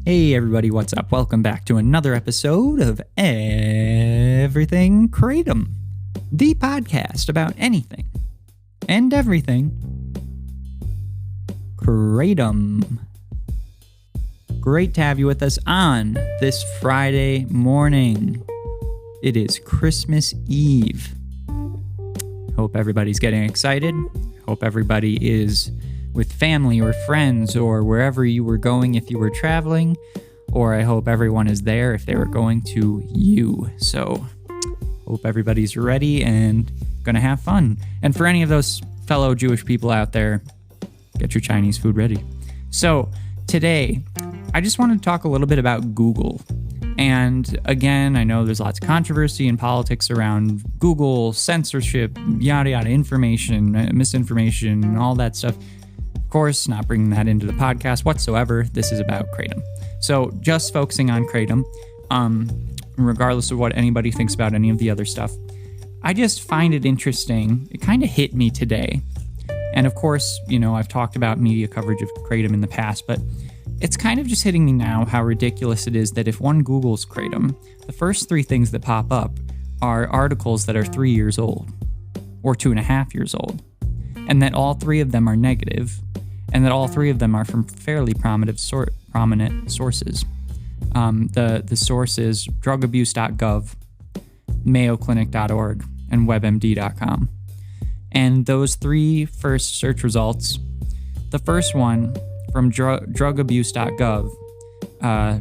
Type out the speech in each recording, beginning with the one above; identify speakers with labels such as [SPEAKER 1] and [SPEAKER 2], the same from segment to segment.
[SPEAKER 1] Hey everybody, what's up? Welcome back to another episode of Everything Kratom, the podcast about anything and everything Kratom. Great to have you with us on this Friday morning. It is Christmas Eve. Hope everybody's getting excited. Hope everybody is with family or friends or wherever you were going if you were traveling, or I hope everyone is there if they were going to you. So hope everybody's ready and gonna have fun. And for any of those fellow Jewish people out there, get your Chinese food ready. So today, I just wanted to talk a little bit about Google. And again, I know there's lots of controversy and politics around Google, censorship, yada yada, information, misinformation, all that stuff. Of course, not bringing that into the podcast whatsoever. This is about Kratom. So just focusing on Kratom, regardless of what anybody thinks about any of the other stuff. I just find it interesting. It kind of hit me today. And of course, you know, I've talked about media coverage of Kratom in the past, but it's kind of just hitting me now how ridiculous it is that if one Googles Kratom, the first three things that pop up are articles that are 3 years old or 2.5 years old, and that all three of them are negative, and that all three of them are from fairly prominent sources. The source is drugabuse.gov, mayoclinic.org, and webmd.com. And those three first search results, the first one from drugabuse.gov,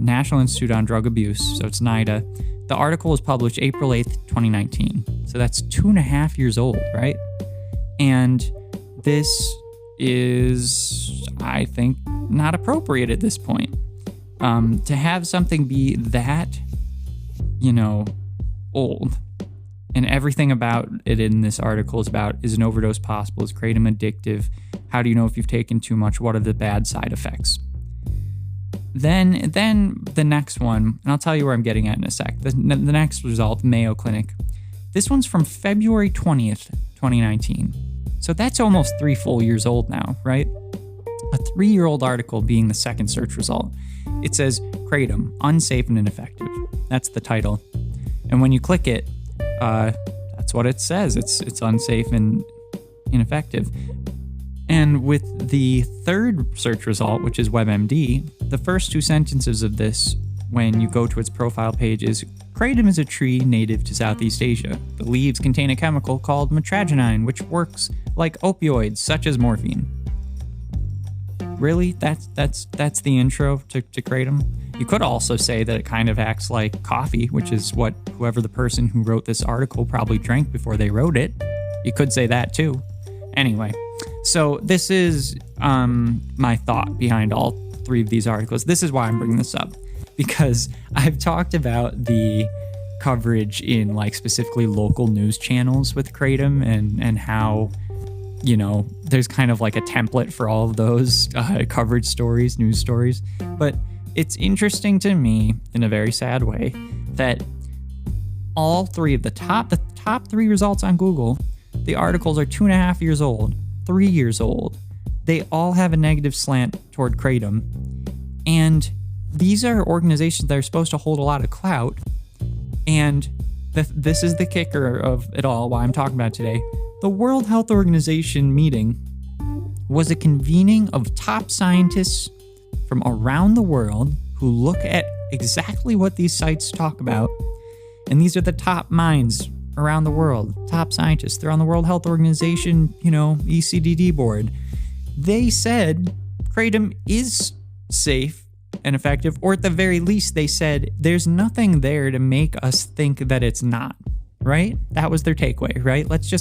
[SPEAKER 1] National Institute on Drug Abuse, so it's NIDA, the article was published April 8th, 2019. So that's 2.5 years old, right? And this is, I think, not appropriate at this point. To have something be that, old, and everything about it in this article is about, is an overdose possible? Is Kratom addictive? How do you know if you've taken too much? What are the bad side effects? Then the next one, and I'll tell you where I'm getting at in a sec. The next result, Mayo Clinic. This one's from February 20th, 2019. So that's almost 3 full years old now, right? A 3-year-old article being the second search result. It says, Kratom, unsafe and ineffective. That's the title. And when you click it, that's what it says. It's unsafe and ineffective. And with the third search result, which is WebMD, the first 2 sentences of this, when you go to its profile page, is Kratom is a tree native to Southeast Asia. The leaves contain a chemical called mitragynine, which works like opioids, such as morphine. Really? That's the intro to Kratom? You could also say that it kind of acts like coffee, which is what whoever the person who wrote this article probably drank before they wrote it. You could say that too. Anyway, so this is my thought behind all 3 of these articles. This is why I'm bringing this up, because I've talked about the coverage in like specifically local news channels with Kratom and how, there's kind of like a template for all of those coverage stories, news stories. But it's interesting to me in a very sad way that all 3 of the top 3 results on Google, the articles are 2.5 years old, 3 years old. They all have a negative slant toward Kratom. And these are organizations that are supposed to hold a lot of clout. And this is the kicker of it all, why I'm talking about it today. The World Health Organization meeting was a convening of top scientists from around the world who look at exactly what these sites talk about. And these are the top minds around the world, top scientists. They're on the World Health Organization, ECDD board. They said Kratom is safe and effective, or at the very least, they said there's nothing there to make us think that it's not, right? That was their takeaway, right? Let's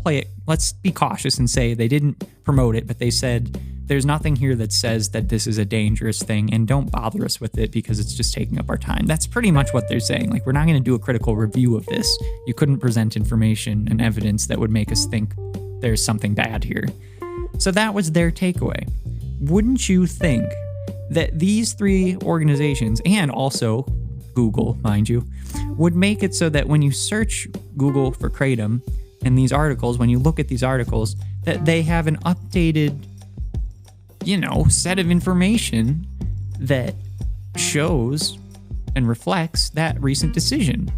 [SPEAKER 1] play it. Let's be cautious and say they didn't promote it, but they said there's nothing here that says that this is a dangerous thing, and don't bother us with it because it's just taking up our time. That's pretty much what they're saying. Like, we're not going to do a critical review of this. You couldn't present information and evidence that would make us think there's something bad here. So that was their takeaway. Wouldn't you think that these 3 organizations, and also Google, mind you, would make it so that when you search Google for Kratom and these articles, when you look at these articles, that they have an updated, set of information that shows and reflects that recent decision.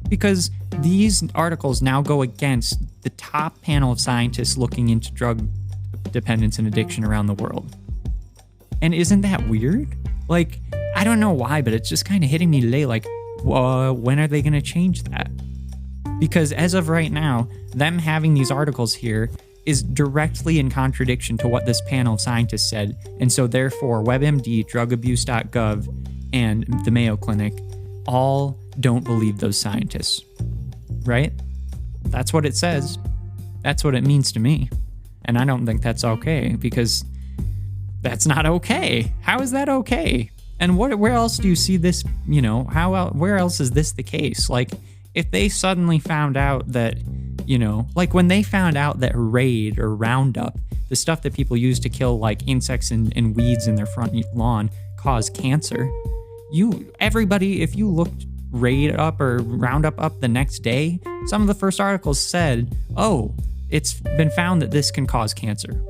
[SPEAKER 1] Because these articles now go against the top panel of scientists looking into drug dependence and addiction around the world. And isn't that weird? Like, I don't know why, but it's just kind of hitting me today, like, when are they going to change that? Because as of right now, them having these articles here is directly in contradiction to what this panel of scientists said. And so therefore, WebMD, drugabuse.gov, and the Mayo Clinic all don't believe those scientists, right? That's what it says. That's what it means to me. And I don't think that's okay, because that's not okay. How is that okay? And where else do you see this, where else is this the case? Like, if they suddenly found out that, like when they found out that Raid or Roundup, the stuff that people use to kill like insects and weeds in their front lawn, cause cancer, everybody, if you looked Raid up or Roundup up the next day, some of the first articles said, oh, it's been found that this can cause cancer,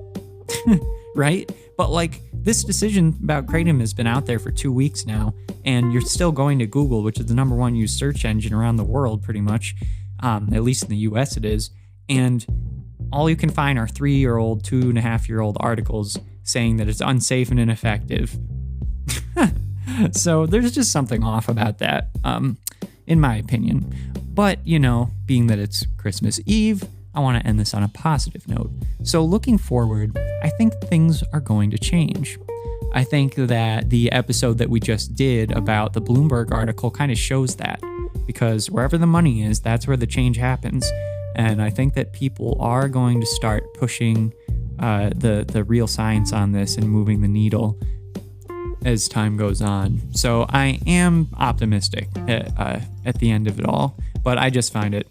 [SPEAKER 1] right? But like, this decision about Kratom has been out there for 2 weeks now, and you're still going to Google, which is the number one used search engine around the world, pretty much, at least in the US it is, and all you can find are 3-year-old, 2.5-year-old articles saying that it's unsafe and ineffective. So there's just something off about that, in my opinion. But, being that it's Christmas Eve, I want to end this on a positive note. So looking forward, I think things are going to change. I think that the episode that we just did about the Bloomberg article kind of shows that, because wherever the money is, that's where the change happens. And I think that people are going to start pushing the real science on this and moving the needle as time goes on. So I am optimistic at the end of it all, but I just find it,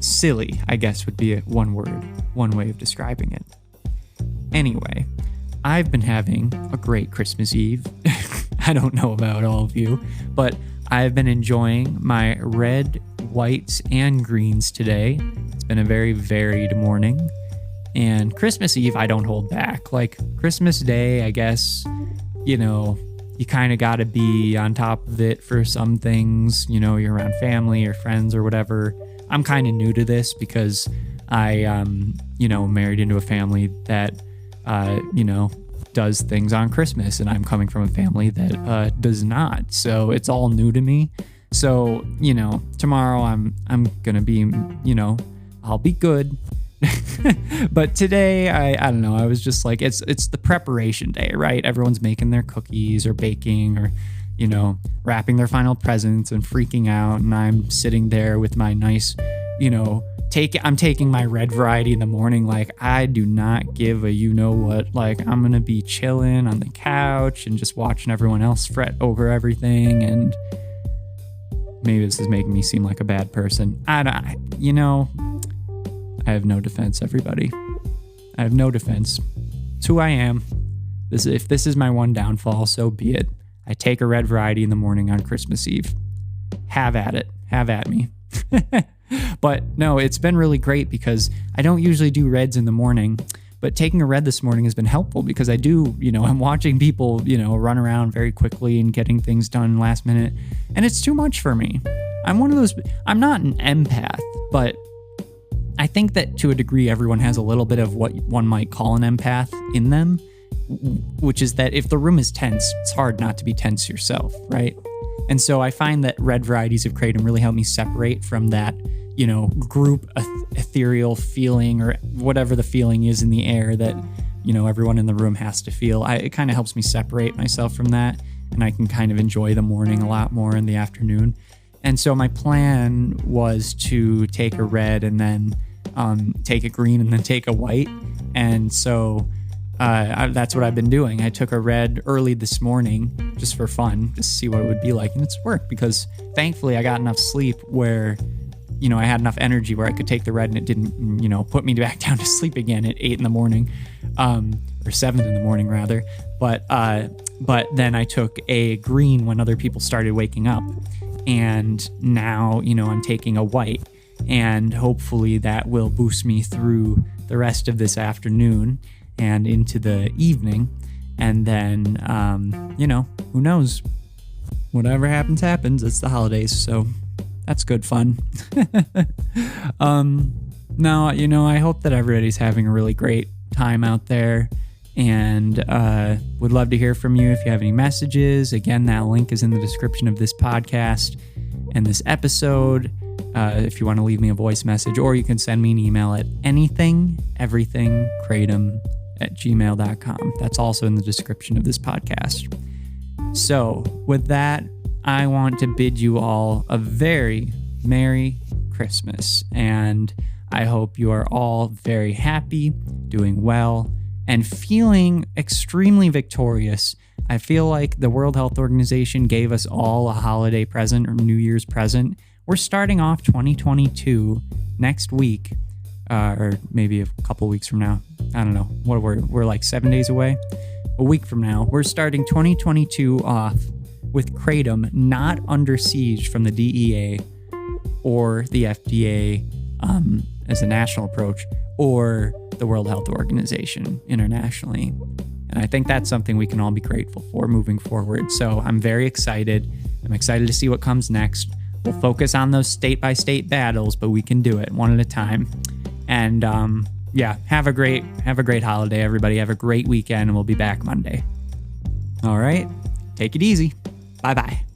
[SPEAKER 1] silly, I guess would be one way of describing it. Anyway, I've been having a great Christmas Eve. I don't know about all of you, but I've been enjoying my red, whites, and greens today. It's been a very varied morning. And Christmas Eve, I don't hold back. Like Christmas Day, I guess, you kind of got to be on top of it for some things. You're around family or friends or whatever. I'm kind of new to this because I, married into a family that, does things on Christmas, and I'm coming from a family that does not. So it's all new to me. So, tomorrow I'm gonna be, I'll be good. But today, I don't know. I was just like, it's the preparation day, right? Everyone's making their cookies or baking or, wrapping their final presents and freaking out. And I'm sitting there with my nice, I'm taking my red variety in the morning. Like, I do not give a what. Like, I'm going to be chilling on the couch and just watching everyone else fret over everything. And maybe this is making me seem like a bad person. I have no defense, everybody. I have no defense. It's who I am. If this is my one downfall, so be it. I take a red variety in the morning on Christmas Eve. Have at it. Have at me. But no, it's been really great because I don't usually do reds in the morning, but taking a red this morning has been helpful because I do, I'm watching people, run around very quickly and getting things done last minute, and it's too much for me. I'm not an empath, but I think that to a degree, everyone has a little bit of what one might call an empath in them, which is that if the room is tense, it's hard not to be tense yourself, right? And so I find that red varieties of Kratom really help me separate from that, group ethereal feeling or whatever the feeling is in the air that, everyone in the room has to feel. It kind of helps me separate myself from that, and I can kind of enjoy the morning a lot more in the afternoon. And so my plan was to take a red and then take a green and then take a white. And so that's what I've been doing. I took a red early this morning just for fun, just to see what it would be like. And it's worked because thankfully I got enough sleep where, I had enough energy where I could take the red and it didn't, put me back down to sleep again at 8 in the morning, or 7 in the morning rather. But then I took a green when other people started waking up. And now, I'm taking a white, and hopefully that will boost me through the rest of this afternoon and into the evening. And then, who knows? Whatever happens, happens. It's the holidays, so that's good fun. I hope that everybody's having a really great time out there, and would love to hear from you if you have any messages. Again, that link is in the description of this podcast and this episode. If you want to leave me a voice message, or you can send me an email at anythingeverythingkratom@gmail.com. That's also in the description of this podcast. So with that, I want to bid you all a very Merry Christmas, and I hope you are all very happy, doing well, and feeling extremely victorious. I feel like the World Health Organization gave us all a holiday present or New Year's present. We're starting off 2022 next week, or maybe a couple weeks from now. I don't know. We're like 7 days away. A week from now, we're starting 2022 off with Kratom not under siege from the DEA or the FDA as a national approach, or the World Health Organization internationally. And I think that's something we can all be grateful for moving forward. So I'm very excited. I'm excited to see what comes next. We'll focus on those state-by-state battles, but we can do it one at a time. And have a great holiday, everybody. Have a great weekend, and we'll be back Monday. All right, take it easy. Bye-bye.